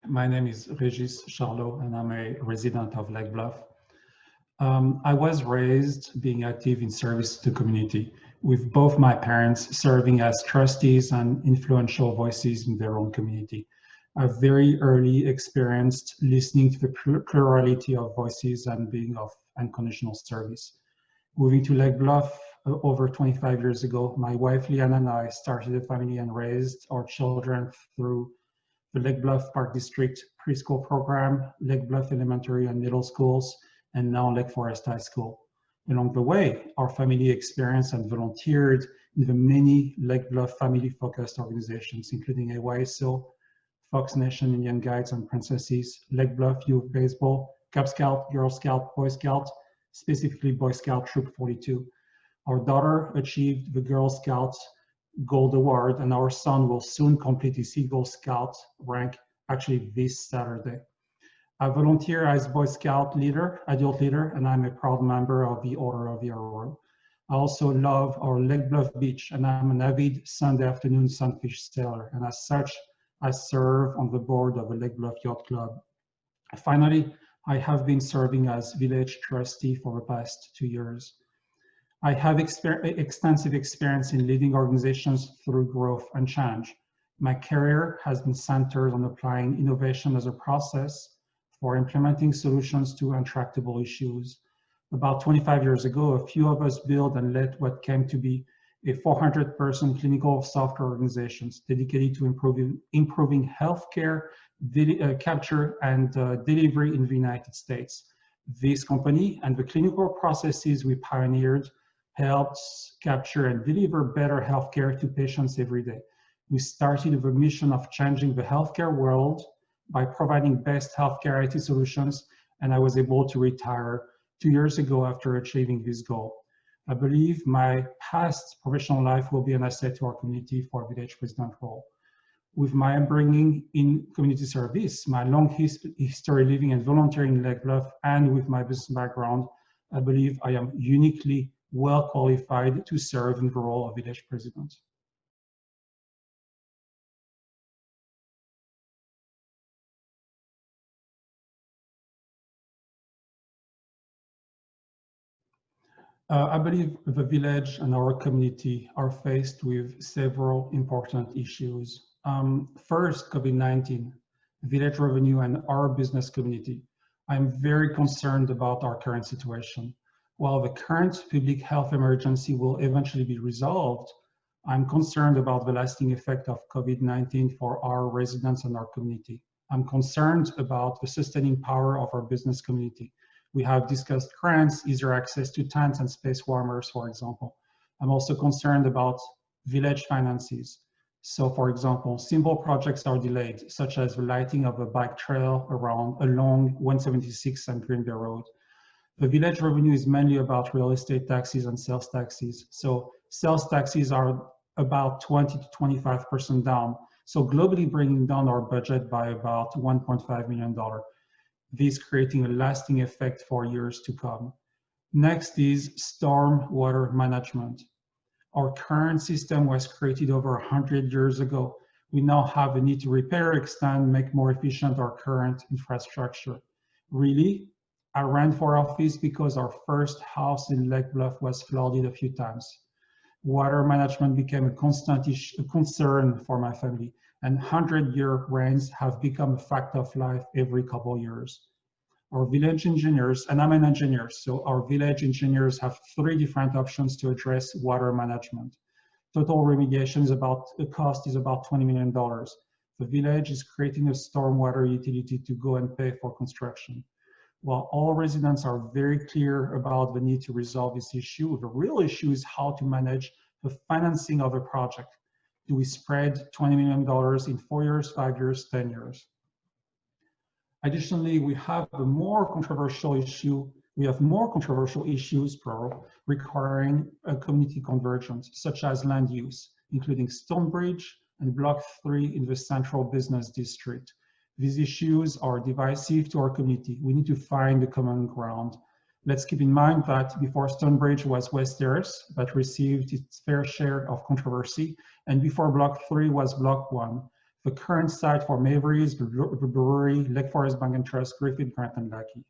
My name is Régis Charlot, and I'm a resident of Lake Bluff. I was raised being active in service to the community, with both my parents serving as trustees and influential voices in their own community. I've very early experienced listening to the plurality of voices and being of unconditional service. Moving to Lake Bluff over 25 years ago, my wife Leanne and I started a family and raised our children through the Lake Bluff Park District preschool program, Lake Bluff Elementary and Middle Schools, and now Lake Forest High School. Along the way, our family experienced and volunteered in the many Lake Bluff family-focused organizations, including AYSO, Fox Nation Indian Guides and Princesses, Lake Bluff Youth Baseball, Cub Scout, Girl Scout, Boy Scout, specifically Boy Scout Troop 42. Our daughter achieved the Girl Scout Gold Award, and our son will soon complete his Eagle Scout rank, actually this Saturday. I volunteer as Boy Scout leader, adult leader, and I'm a proud member of the Order of the Arrow. I also love our Lake Bluff Beach, and I'm an avid Sunday afternoon sunfish sailor, and as such, I serve on the board of the Lake Bluff Yacht Club. Finally, I have been serving as village trustee for the past 2 years. I have extensive experience in leading organizations through growth and change. My career has been centered on applying innovation as a process for implementing solutions to intractable issues. About 25 years ago, a few of us built and led what came to be a 400-person clinical software organization dedicated to improving healthcare capture and delivery in the United States. This company and the clinical processes we pioneered helps capture and deliver better healthcare to patients every day. We started with a mission of changing the healthcare world by providing best healthcare IT solutions, and I was able to retire 2 years ago after achieving this goal. I believe my past professional life will be an asset to our community for a village president role. With my upbringing in community service, my long history living and volunteering in Lake Bluff, and with my business background, I believe I am uniquely well qualified to serve in the role of village president. I believe the village and our community are faced with several important issues. First, COVID-19, village revenue and our business community. I'm very concerned about our current situation. While the current public health emergency will eventually be resolved, I'm concerned about the lasting effect of COVID-19 for our residents and our community. I'm concerned about the sustaining power of our business community. We have discussed grants, easier access to tents and space warmers, for example. I'm also concerned about village finances. So, for example, simple projects are delayed, such as the lighting of a bike trail along 176 and Green Bay Road. The village revenue is mainly about real estate taxes and sales taxes. So sales taxes are about 20 to 25% down. So globally bringing down our budget by about $1.5 million. This creating a lasting effect for years to come. Next is storm water management. Our current system was created over 100 years ago. We now have a need to repair, extend, make more efficient our current infrastructure. Really, I ran for office because our first house in Lake Bluff was flooded a few times. Water management became a constant concern for my family, and 100-year rains have become a fact of life every couple of years. Our village engineers, and I'm an engineer, so our village engineers have 3 different options to address water management. Total remediation cost is about $20 million. The village is creating a stormwater utility to go and pay for construction. While all residents are very clear about the need to resolve this issue, the real issue is how to manage the financing of a project. Do we spread $20 million in 4 years, 5 years, 10 years? Additionally, we have more controversial issues requiring a community convergence, such as land use, including Stonebridge and Block 3 in the Central Business District. These issues are divisive to our community. We need to find a common ground. Let's keep in mind that before Stonebridge was West Terrace that received its fair share of controversy, and before Block 3 was Block 1. The current site for Mavery's, the brewery, Lake Forest Bank and Trust, Griffith, Grant, and Lackey.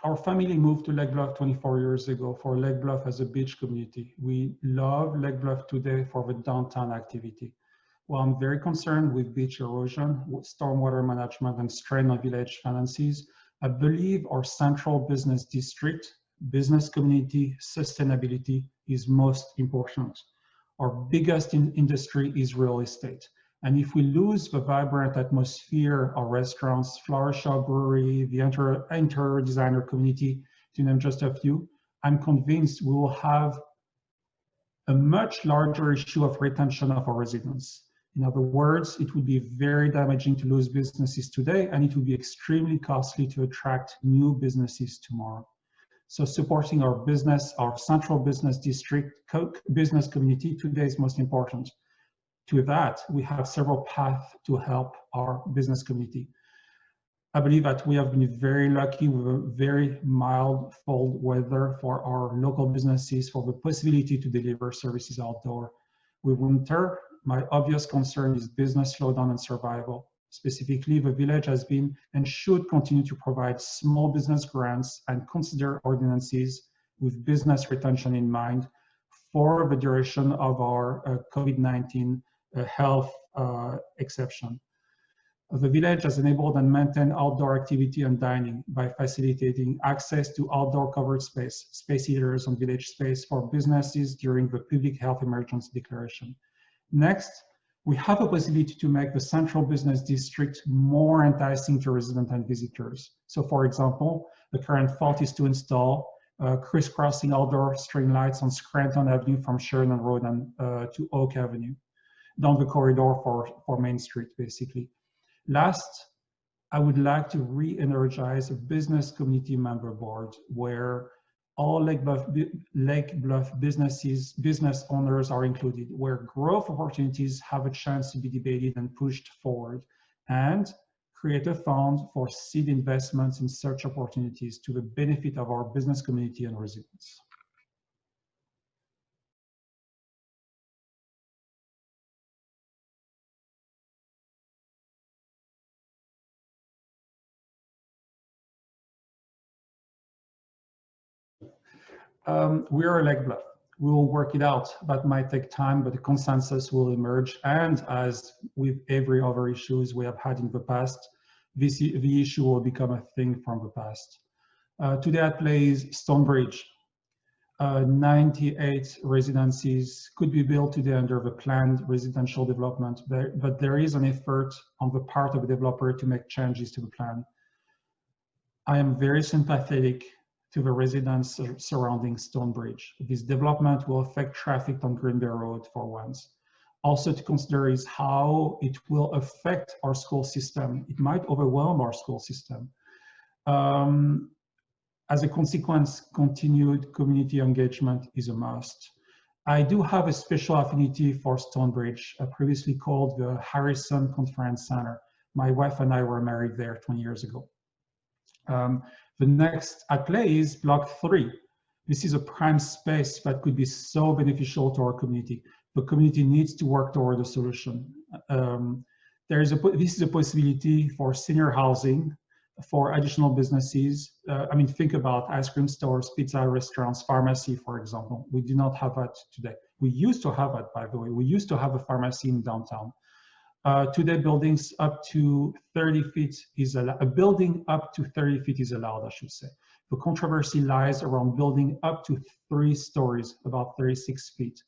Our family moved to Lake Bluff 24 years ago for Lake Bluff as a beach community. We love Lake Bluff today for the downtown activity. While I'm very concerned with beach erosion, stormwater management, and strain on village finances, I believe our central business district, business community, sustainability is most important. Our biggest industry is real estate. And if we lose the vibrant atmosphere of restaurants, flower shop, brewery, the interior designer community, to name just a few, I'm convinced we will have a much larger issue of retention of our residents. In other words, it would be very damaging to lose businesses today, and it would be extremely costly to attract new businesses tomorrow. So supporting our business, our central business district, business community today is most important. To that, we have several paths to help our business community. I believe that we have been very lucky with a very mild fall weather for our local businesses, for the possibility to deliver services outdoor. With winter, my obvious concern is business slowdown and survival. Specifically, the village has been and should continue to provide small business grants and consider ordinances with business retention in mind for the duration of our COVID-19 health exception. The village has enabled and maintained outdoor activity and dining by facilitating access to outdoor covered space heaters on village space for businesses during the public health emergency declaration. Next, we have a possibility to make the central business district more enticing to residents and visitors. So for example, the current thought is to install crisscrossing outdoor string lights on Scranton Avenue from Sheridan Road and to Oak Avenue, down the corridor for Main Street, basically. Last, I would like to re-energize a business community member board where all Lake Bluff business owners are included, where growth opportunities have a chance to be debated and pushed forward, and create a fund for seed investments in such opportunities to the benefit of our business community and residents. We are Lake Bluff. We will work it out. That might take time, but the consensus will emerge. And as with every other issues we have had in the past, the issue will become a thing from the past. Today at play is Stonebridge. 98 residencies could be built today under the planned residential development, but there is an effort on the part of the developer to make changes to the plan. I am very sympathetic to the residents surrounding Stonebridge. This development will affect traffic on Green Bay Road for once. Also to consider is how it will affect our school system. It might overwhelm our school system. As a consequence, continued community engagement is a must. I do have a special affinity for Stonebridge, previously called the Harrison Conference Center. My wife and I were married there 20 years ago. The next at play is Block 3. This is a prime space that could be so beneficial to our community. The community needs to work toward a solution. This is a possibility for senior housing, for additional businesses. I mean, think about ice cream stores, pizza restaurants, pharmacy, for example. We do not have that today. We used to have it, by the way. We used to have a pharmacy in downtown. Today, buildings up to 30 feet is allowed. A building up to 30 feet is allowed, I should say. The controversy lies around building up to 3 stories, about 36 feet.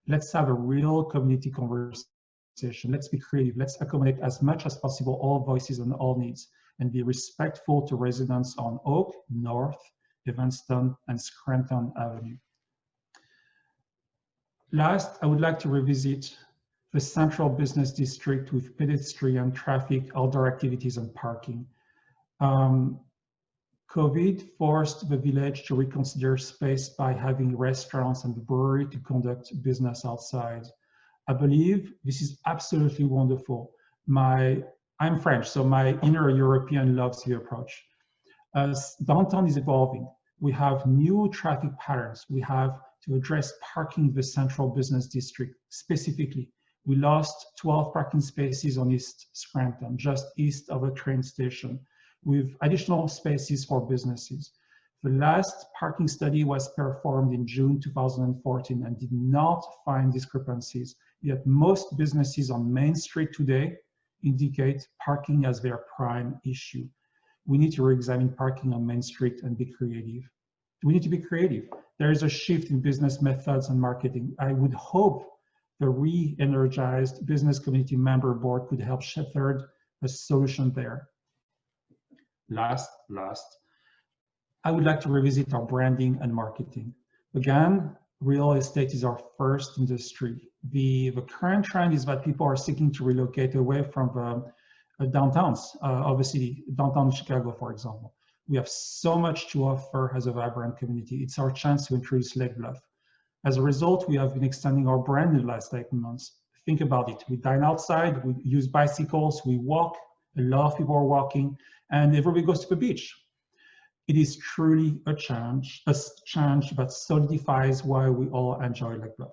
Let's have a real community conversation. Let's be creative. Let's accommodate as much as possible all voices and all needs, and be respectful to residents on Oak, North, Evanston, and Scranton Avenue. Last, I would like to revisit the central business district with pedestrian traffic, outdoor activities, and parking. COVID forced the village to reconsider space by having restaurants and the brewery to conduct business outside. I believe this is absolutely wonderful. My I'm French, so my inner European loves the approach. As downtown is evolving, we have new traffic patterns. We have to address parking in the central business district. Specifically, we lost 12 parking spaces on East Scranton, just east of a train station, with additional spaces for businesses. The last parking study was performed in June 2014 and did not find discrepancies, yet most businesses on Main Street today indicate parking as their prime issue. We need to re-examine parking on Main Street and be creative. We need to be creative. There is a shift in business methods and marketing. I would hope the re-energized business community member board could help shepherd a solution there. Last, I would like to revisit our branding and marketing. Again, real estate is our first industry. The current trend is that people are seeking to relocate away from the downtowns of the city, downtown Chicago, for example. We have so much to offer as a vibrant community. It's our chance to introduce Lake Bluff. As a result, we have been extending our brand in the last 8 months. Think about it. We dine outside, we use bicycles, we walk, a lot of people are walking, and everybody goes to the beach. It is truly a change that solidifies why we all enjoy Lake Bluff.